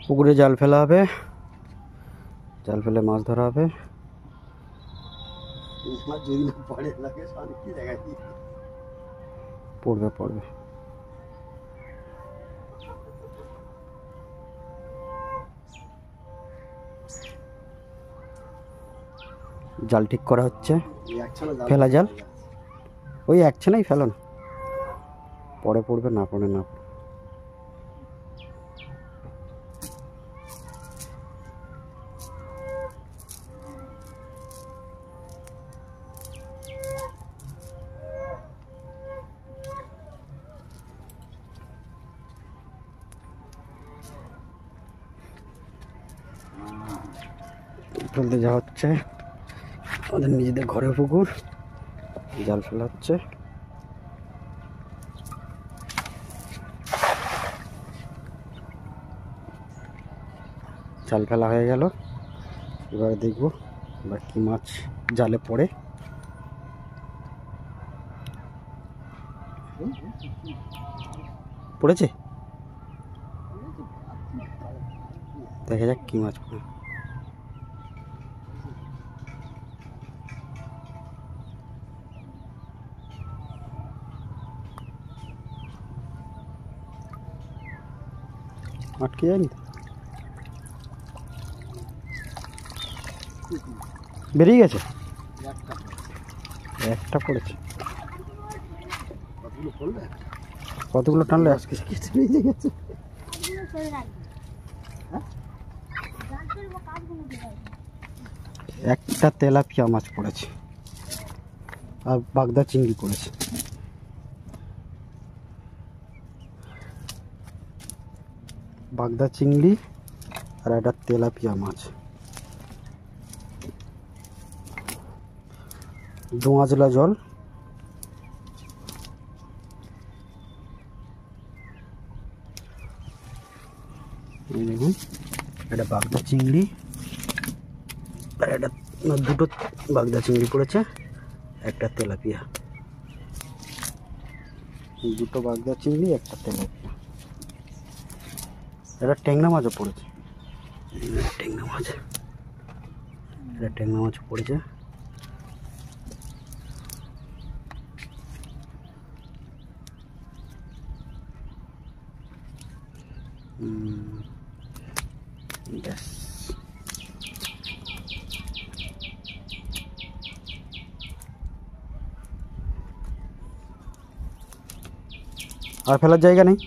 পুকুরে জাল ফেলা হবে, জাল ফেলে মাছ ধরা হবে। পড়বে পড়বে। জাল ঠিক করা হচ্ছে, ফেলা জাল ওই একছানাই ফেলো না, পরে পড়বে না পড়ে না। ফেলতে যাওয়া হচ্ছে, আমাদের নিজেদের ঘরে পুকুর, জাল ফেলা হচ্ছে। জাল ফেলা হয়ে গেল, এবারে দেখবো এবার কি মাছ জালে পড়ে। পড়েছে, দেখা যাক কি মাছ পড়ে। আটকে যায়নি, বেরিয়ে গেছে, একটা পড়েছে। কতগুলো টানলে আজকে বেরিয়ে গেছে। একটা তেলাপিয়া মাছ পড়েছে আর বাগদা চিংড়ি পড়েছে। বাগদা চিংড়ি আর একটা তেলাপিয়া মাছ। দোঁয়াজলা জল, দেখুন এটা বাগদা চিংড়ি আর একটা দুটো বাগদা চিংড়ি পড়েছে, একটা তেলাপিয়া। দুটো বাগদা চিংড়ি একটা তেলাপিয়া। এটা ট্যাংরা মাছও পড়েছে, ট্যাংরা মাছ, এটা ট্যাংরা মাছ পড়েছে। ব্যাস, আর ফেলার জায়গা নেই।